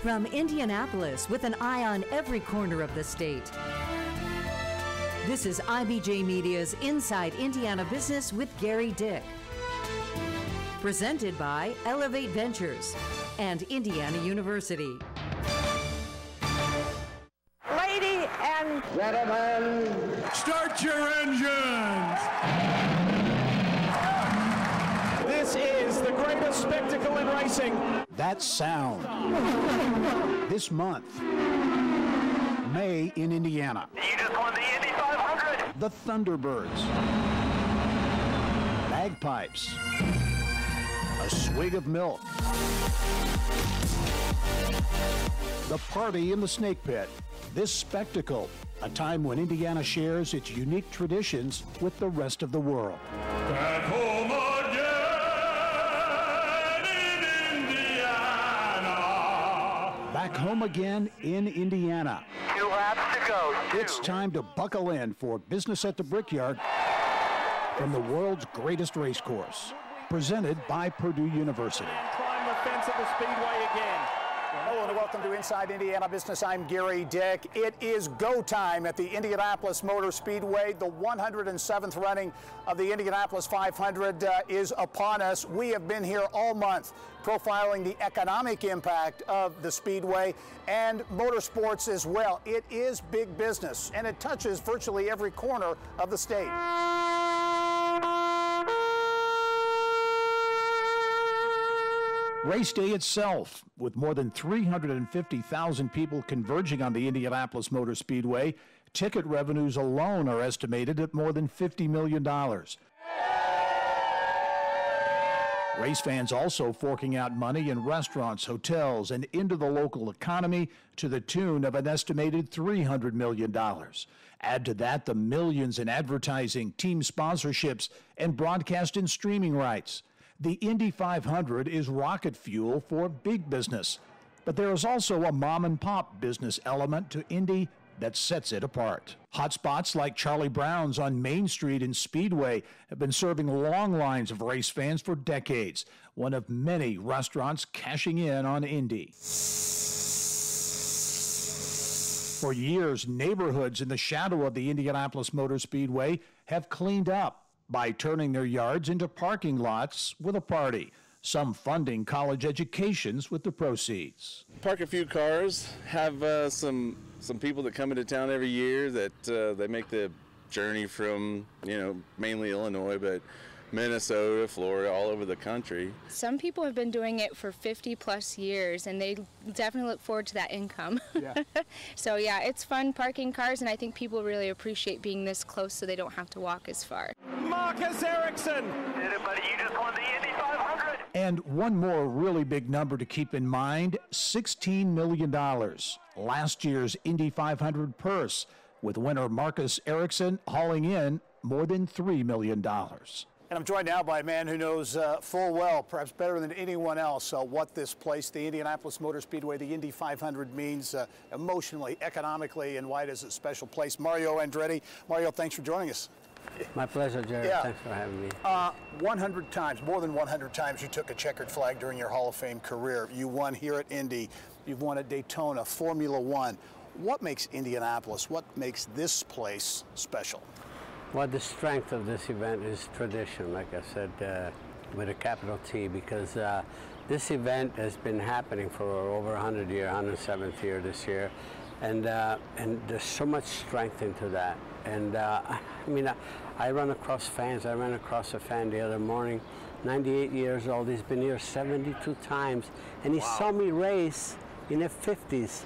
From Indianapolis, with an eye on every corner of the state. This is IBJ Media's Inside Indiana Business with Gary Dick. Presented by Elevate Ventures and Indiana University. Ladies and gentlemen, start your engines! This is the greatest spectacle in racing. That sound. This month, May in Indiana. You just won the Indy 500. The Thunderbirds. Bagpipes. A swig of milk. The party in the snake pit. This spectacle, a time when Indiana shares its unique traditions with the rest of the world. Back home again in Indiana. Back home again in Indiana. 2 laps to go. It's time to buckle in for Business at the Brickyard from the world's greatest race course. Presented by Purdue University. And climb the fence at the Speedway again. Hello and welcome to Inside Indiana Business. I'm Gary Dick. It is go time at the Indianapolis Motor Speedway. The 107th running of the Indianapolis 500 is upon us. We have been here all month profiling the economic impact of the Speedway and motorsports as well. It is big business and it touches virtually every corner of the state. Race day itself, with more than 350,000 people converging on the Indianapolis Motor Speedway, ticket revenues alone are estimated at more than $50 million. Race fans also forking out money in restaurants, hotels, and into the local economy to the tune of an estimated $300 million. Add to that the millions in advertising, team sponsorships, and broadcast and streaming rights. The Indy 500 is rocket fuel for big business, but there is also a mom-and-pop business element to Indy that sets it apart. Hotspots like Charlie Brown's on Main Street in Speedway have been serving long lines of race fans for decades, one of many restaurants cashing in on Indy. For years, neighborhoods in the shadow of the Indianapolis Motor Speedway have cleaned up by turning their yards into parking lots with a party, some funding college educations with the proceeds. Park a few cars, have some people that come into town every year that they make the journey from, mainly Illinois, but Minnesota, Florida, all over the country. Some people have been doing it for 50 plus years and they definitely look forward to that income. Yeah. So yeah, it's fun parking cars and I think people really appreciate being this close so they don't have to walk as far. Marcus Ericsson. Did it, buddy. You just won the Indy 500. And one more really big number to keep in mind, $16 million. Last year's Indy 500 purse, with winner Marcus Ericsson hauling in more than $3 million. And I'm joined now by a man who knows full well, perhaps better than anyone else, what this place, the Indianapolis Motor Speedway, the Indy 500 means emotionally, economically, and why it is a special place. Mario Andretti. Mario, thanks for joining us. My pleasure, Jerry. Yeah. Thanks for having me. 100 times, more than 100 times, you took a checkered flag during your Hall of Fame career. You won here at Indy. You've won at Daytona, Formula One. What makes Indianapolis, what makes this place special? Well, the strength of this event is tradition, like I said, with a capital T, because this event has been happening for over 100 years, 107th year this year, and there's so much strength into that. And I mean, I run across fans. I ran across a fan the other morning, 98 years old. He's been here 72 times, and he saw me race in the 50s.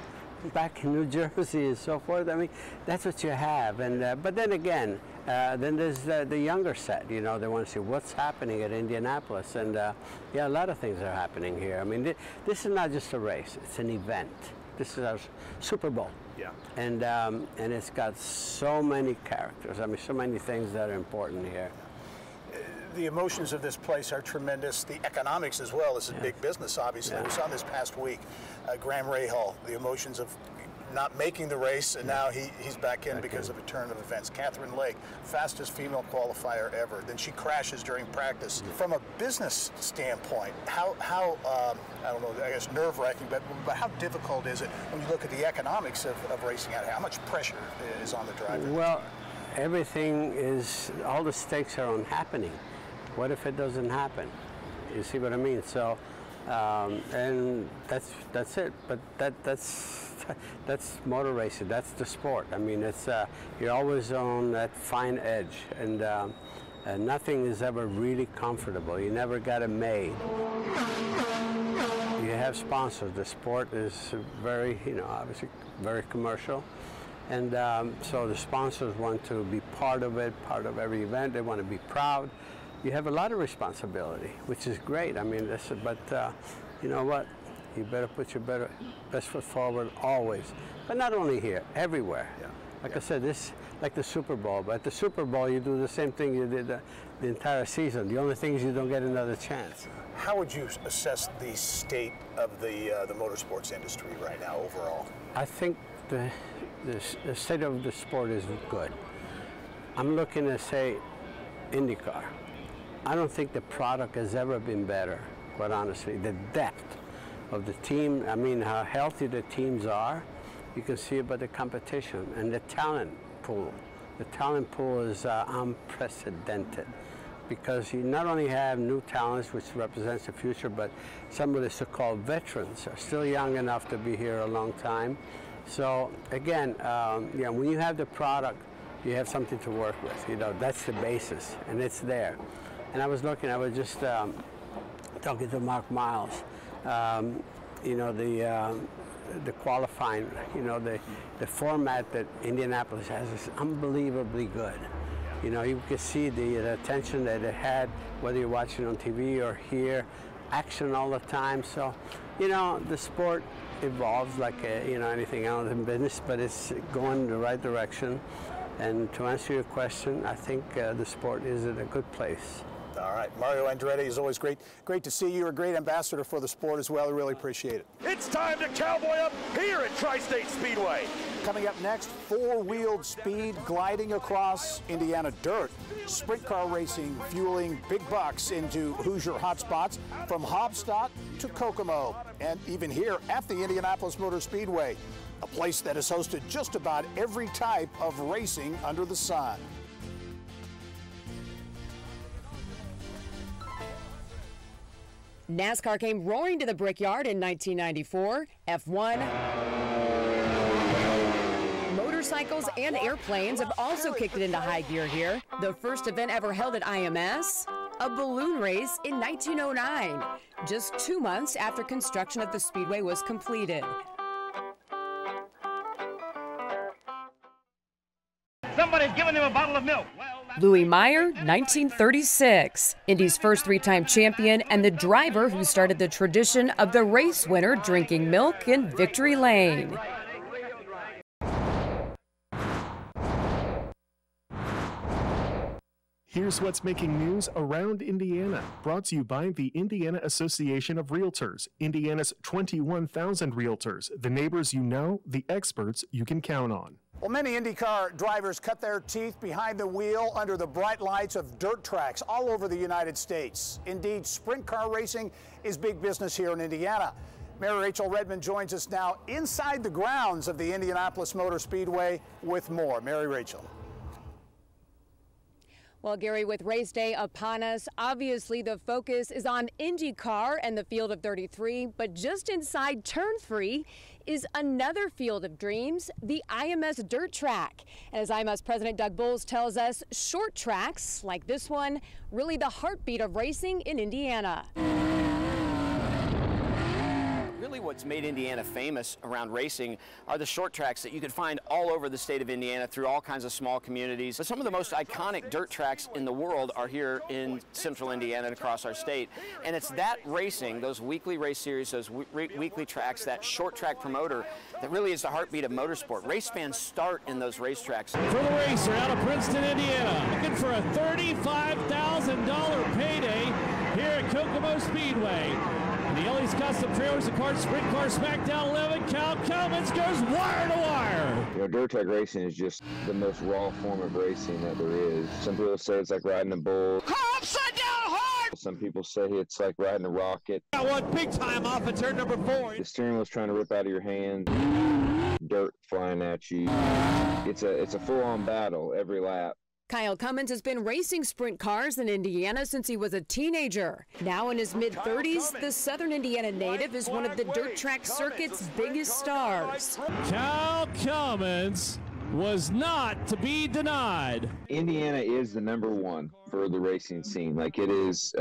Back in New Jersey and so forth. I mean, that's what you have. And but then again, then there's the younger set. They want to see what's happening at Indianapolis. And yeah, a lot of things are happening here. I mean, this is not just a race; it's an event. This is our Super Bowl. Yeah. And it's got so many characters. I mean, so many things that are important here. The emotions of this place are tremendous. The economics as well. This is big business, obviously. Yeah. We saw this past week, Graham Rahal, the emotions of not making the race, and now he's back in because of a turn of events. Catherine Lake, fastest female qualifier ever. Then she crashes during practice. From a business standpoint, how I don't know, I guess nerve-wracking, but how difficult is it when you look at the economics of racing out here? How much pressure is on the driver? Well, everything is, all the stakes are on happening. What if it doesn't happen? You see what I mean? So, and that's it. But that's motor racing. That's the sport. I mean, it's you're always on that fine edge, and nothing is ever really comfortable. You never got it made. You have sponsors. The sport is very, obviously very commercial, and so the sponsors want to be part of it, part of every event. They want to be proud. You have a lot of responsibility, which is great. I mean, but you know what? You better put your best foot forward always. But not only here, everywhere. Yeah. Like I said, this like the Super Bowl. But at the Super Bowl, you do the same thing you did the entire season. The only thing is you don't get another chance. How would you assess the state of the motorsports industry right now overall? I think the state of the sport is good. I'm looking to say IndyCar. I don't think the product has ever been better, quite honestly. The depth of the team, I mean, how healthy the teams are, you can see it by the competition and the talent pool. The talent pool is unprecedented because you not only have new talents, which represents the future, but some of the so-called veterans are still young enough to be here a long time. So again, when you have the product, you have something to work with. That's the basis, and it's there. And I was just talking to Mark Miles. The qualifying, the format that Indianapolis has is unbelievably good. You can see the attention that it had, whether you're watching on TV or here, action all the time. So, the sport evolves like anything else in business, but it's going in the right direction. And to answer your question, I think the sport is in a good place. All right, Mario Andretti, is always great to see you. You're a great ambassador for the sport as well. I really appreciate it. It's time to cowboy up here at Tri-State Speedway. Coming up next, four-wheeled speed gliding across Indiana dirt. Sprint car racing fueling big bucks into Hoosier hotspots from Hobstadt to Kokomo. And even here at the Indianapolis Motor Speedway, a place that has hosted just about every type of racing under the sun. NASCAR came roaring to the Brickyard in 1994. F1, motorcycles and airplanes have also kicked it into high gear here. The first event ever held at IMS, a balloon race in 1909, just 2 months after construction of the Speedway was completed. Somebody's giving him a bottle of milk. Louis Meyer, 1936, Indy's first three-time champion and the driver who started the tradition of the race winner drinking milk in Victory Lane. Here's what's making news around Indiana, brought to you by the Indiana Association of Realtors, Indiana's 21,000 realtors, the neighbors you know, the experts you can count on. Well, many IndyCar drivers cut their teeth behind the wheel under the bright lights of dirt tracks all over the United States. Indeed, sprint car racing is big business here in Indiana. Mary Rachel Redmond joins us now inside the grounds of the Indianapolis Motor Speedway with more. Mary Rachel. Well, Gary, with race day upon us, obviously the focus is on IndyCar and the field of 33, but just inside turn 3 is another field of dreams, the IMS dirt track. And as IMS President Doug Bowles tells us, short tracks like this one, really the heartbeat of racing in Indiana. Really what's made Indiana famous around racing are the short tracks that you can find all over the state of Indiana through all kinds of small communities. But some of the most iconic dirt tracks in the world are here in central Indiana and across our state. And it's that racing, those weekly race series, those weekly tracks, that short track promoter that really is the heartbeat of motorsport. Race fans start in those racetracks. For the racer out of Princeton, Indiana, looking for a $35,000 payday here at Kokomo Speedway. The Ellie's custom trailers and carts, sprint car, SmackDown 11, count, Cummins goes wire to wire. You know, dirt track racing is just the most raw form of racing that there is. Some people say it's like riding a bull. Car upside down hard! Some people say it's like riding a rocket. Got one big time off at turn number 4. The steering wheel's trying to rip out of your hand. Dirt flying at you. It's a full-on battle every lap. Kyle Cummins has been racing sprint cars in Indiana since he was a teenager. Now in his mid-30s, the Southern Indiana native is one of the dirt track circuit's biggest stars. Kyle Cummins was not to be denied. Indiana is the #1 for the racing scene. Like it is,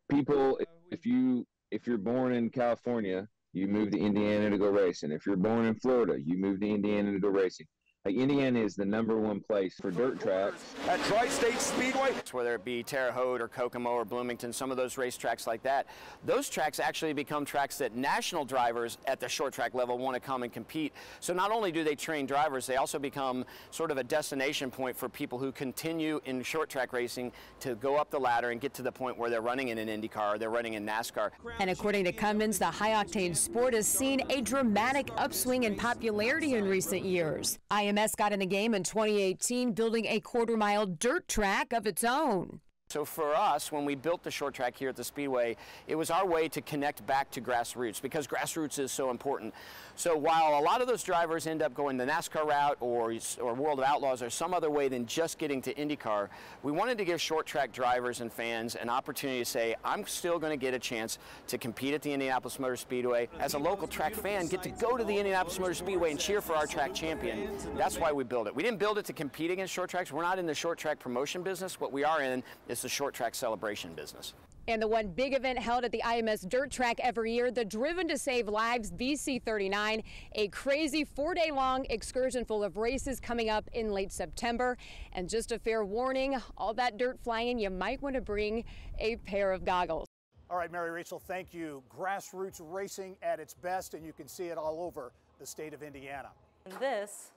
people, if you're born in California, you move to Indiana to go racing. If you're born in Florida, you move to Indiana to go racing. Like Indiana is the #1 place for dirt tracks. At Tri-State Speedway, whether it be Terre Haute or Kokomo or Bloomington, some of those racetracks like that, those tracks actually become tracks that national drivers at the short track level want to come and compete. So not only do they train drivers, they also become sort of a destination point for people who continue in short track racing to go up the ladder and get to the point where they're running in an IndyCar or they're running in NASCAR. And according to Cummins, the high-octane sport has seen a dramatic upswing in popularity in recent years. IMS got in the game in 2018, building a quarter-mile dirt track of its own. So for us, when we built the short track here at the Speedway, it was our way to connect back to grassroots because grassroots is so important. So while a lot of those drivers end up going the NASCAR route or World of Outlaws or some other way than just getting to IndyCar, we wanted to give short track drivers and fans an opportunity to say, I'm still going to get a chance to compete at the Indianapolis Motor Speedway. As a local track fan, get to go to the Indianapolis Motor Speedway and cheer for our track champion. That's why we built it. We didn't build it to compete against short tracks. We're not in the short track promotion business. What we are in is the short track celebration business. And the one big event held at the IMS dirt track every year, the Driven to Save Lives VC39, a crazy 4-day-long excursion full of races coming up in late September. And just a fair warning, all that dirt flying, you might want to bring a pair of goggles. All right, Mary Rachel, thank you. Grassroots racing at its best, and you can see it all over the state of Indiana. And this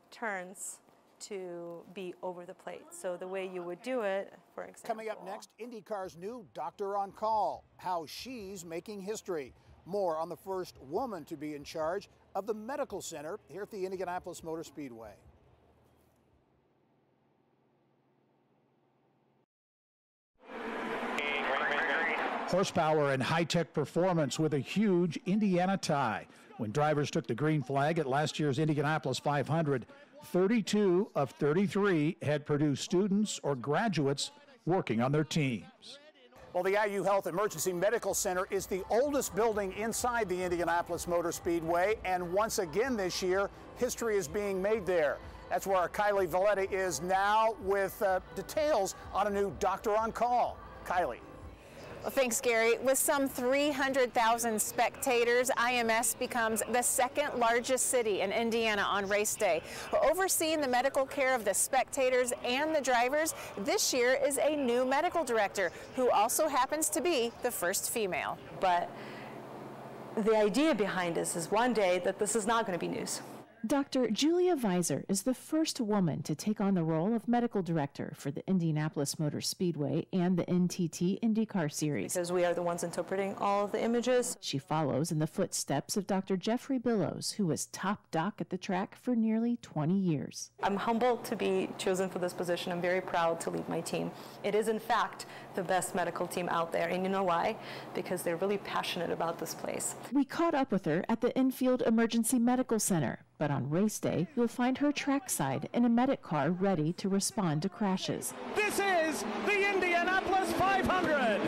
turns to be over the plate. So the way you would do it, for example. Coming up next, IndyCar's new Doctor on Call, how she's making history. More on the first woman to be in charge of the medical center here at the Indianapolis Motor Speedway. Horsepower and high-tech performance with a huge Indiana tie. When drivers took the green flag at last year's Indianapolis 500, 32 of 33 had produced students or graduates working on their teams. Well, the IU Health Emergency Medical Center is the oldest building inside the Indianapolis Motor Speedway, and once again this year, history is being made there. That's where our Kylie Valletta is now with details on a new Doctor on Call. Kylie. Well, thanks, Gary. With some 300,000 spectators, IMS becomes the second largest city in Indiana on race day. Overseeing the medical care of the spectators and the drivers, this year is a new medical director who also happens to be the first female. But the idea behind this is one day that this is not going to be news. Dr. Julia Visor is the first woman to take on the role of medical director for the Indianapolis Motor Speedway and the NTT IndyCar Series. Because we are the ones interpreting all of the images. She follows in the footsteps of Dr. Jeffrey Billows, who was top doc at the track for nearly 20 years. I'm humbled to be chosen for this position. I'm very proud to lead my team. It is, in fact, the best medical team out there. And you know why? Because they're really passionate about this place. We caught up with her at the Infield Emergency Medical Center. But on race day, you'll find her trackside in a medic car ready to respond to crashes. This is the Indianapolis 500!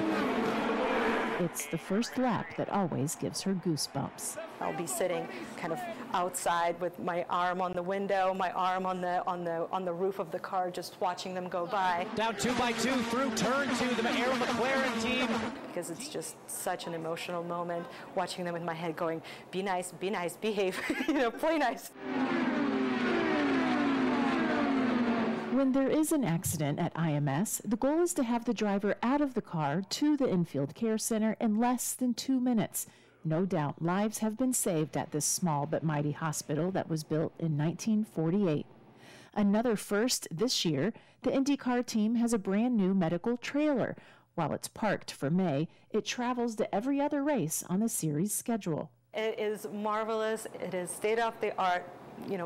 It's the first lap that always gives her goosebumps. I'll be sitting kind of outside with my arm on the window, my arm on the roof of the car, just watching them go by. Down 2 by 2 through turn 2, the Aero McLaren team. Because it's just such an emotional moment, watching them in my head going, be nice, behave, play nice. When there is an accident at IMS, the goal is to have the driver out of the car to the infield care center in less than 2 minutes. No doubt lives have been saved at this small but mighty hospital that was built in 1948. Another first this year, the IndyCar team has a brand new medical trailer. While it's parked for May, it travels to every other race on the series schedule. It is marvelous. It is state-of-the-art,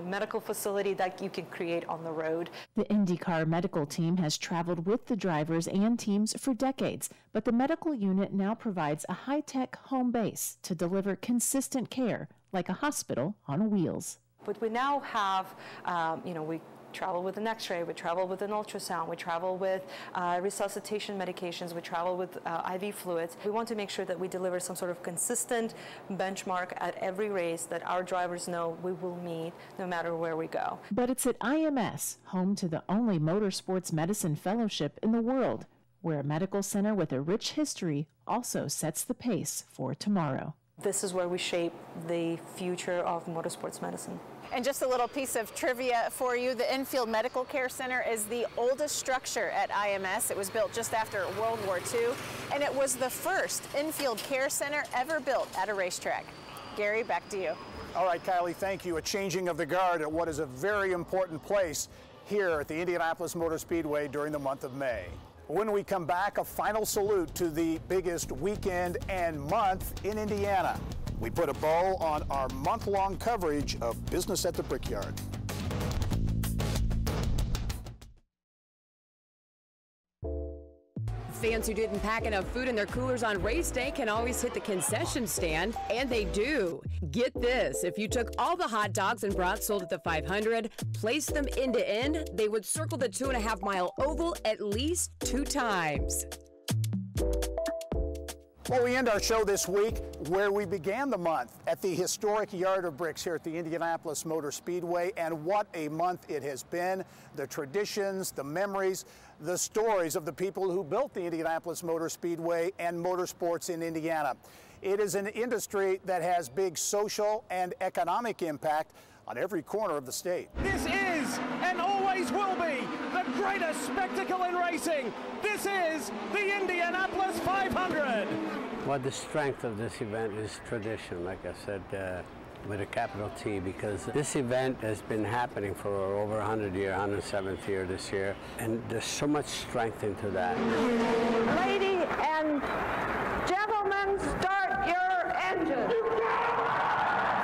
medical facility that you can create on the road. The IndyCar medical team has traveled with the drivers and teams for decades, but the medical unit now provides a high-tech home base to deliver consistent care, like a hospital on wheels. But we now have, we travel with an x-ray, we travel with an ultrasound, we travel with resuscitation medications, we travel with IV fluids. We want to make sure that we deliver some sort of consistent benchmark at every race that our drivers know we will meet no matter where we go. But it's at IMS, home to the only motorsports medicine fellowship in the world, where a medical center with a rich history also sets the pace for tomorrow. This is where we shape the future of motorsports medicine. And just a little piece of trivia for you, the Infield Medical Care Center is the oldest structure at IMS. It was built just after World War II, and it was the first infield care center ever built at a racetrack. Gary, back to you. All right, Kylie, thank you. A changing of the guard at what is a very important place here at the Indianapolis Motor Speedway during the month of May. When we come back, a final salute to the biggest weekend and month in Indiana. We put a bow on our month-long coverage of business at the Brickyard. Fans who didn't pack enough food in their coolers on race day can always hit the concession stand, and they do. Get this, if you took all the hot dogs and brats sold at the 500, placed them end to end, they would circle the 2.5-mile oval at least 2 times. Well, we end our show this week where we began the month at the historic Yard of Bricks here at the Indianapolis Motor Speedway, and what a month it has been. The traditions, the memories, the stories of the people who built the Indianapolis Motor Speedway and motorsports in Indiana. It is an industry that has big social and economic impact on every corner of the state. This is and always will be the greatest spectacle in racing. This is the Indianapolis 500. Well, the strength of this event is tradition, like I said, with a capital T, because this event has been happening for over 100 years, 107th year this year, and there's so much strength into that. Ladies and gentlemen, start your engines.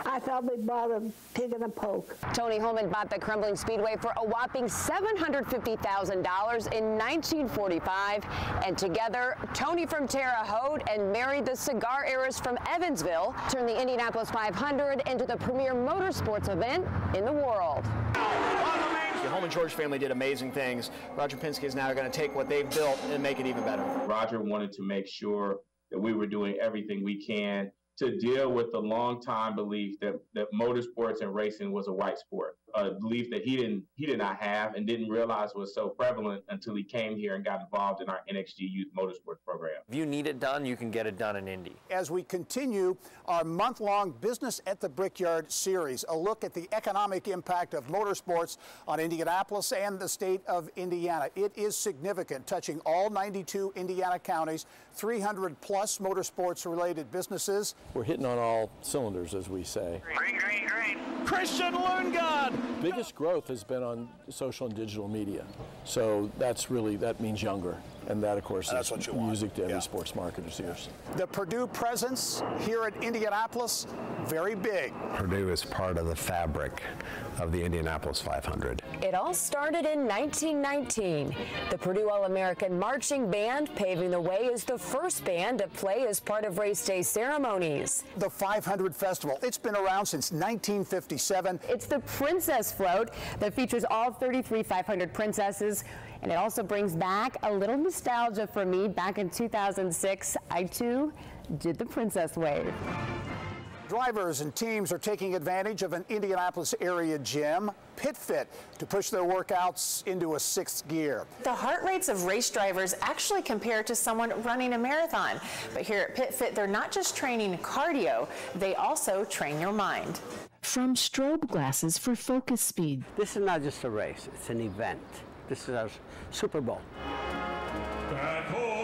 I thought we bought a pig in a poke. Tony Holman bought the crumbling speedway for a whopping $750,000 in 1945, and together, Tony from Terre Haute and Mary the cigar heiress from Evansville turned the Indianapolis 500 into the premier motorsports event in the world. The Holman George family did amazing things. Roger Penske is now going to take what they've built and make it even better. Roger wanted to make sure that we were doing everything we can to deal with the long-time belief that motorsports and racing was a white sport, a belief that he did not have and didn't realize was so prevalent until he came here and got involved in our NXG Youth Motorsports program. If you need it done, you can get it done in Indy. As we continue our month-long Business at the Brickyard series, a look at the economic impact of motorsports on Indianapolis and the state of Indiana. It is significant, touching all 92 Indiana counties, 300-plus motorsports-related businesses. We're hitting on all cylinders, as we say. Green, green, green. Christian Lundgaard. Biggest growth has been on social and digital media. So that means younger. And that, of course, is music to every sports marketer's ears. The Purdue presence here at Indianapolis, very big. Purdue is part of the fabric of the Indianapolis 500. It all started in 1919. The Purdue All-American Marching Band paving the way as the first band to play as part of race day ceremonies. The 500 Festival, it's been around since 1957. It's the Princess Float that features all 33 500 princesses. And it also brings back a little nostalgia for me. Back in 2006, I too did the Princess Wave. Drivers and teams are taking advantage of an Indianapolis area gym, Pit Fit, to push their workouts into a 6th gear. The heart rates of race drivers actually compare to someone running a marathon. But here at Pit Fit, they're not just training cardio, they also train your mind. From strobe glasses for focus speed. This is not just a race, it's an event. This is our Super Bowl. Back home.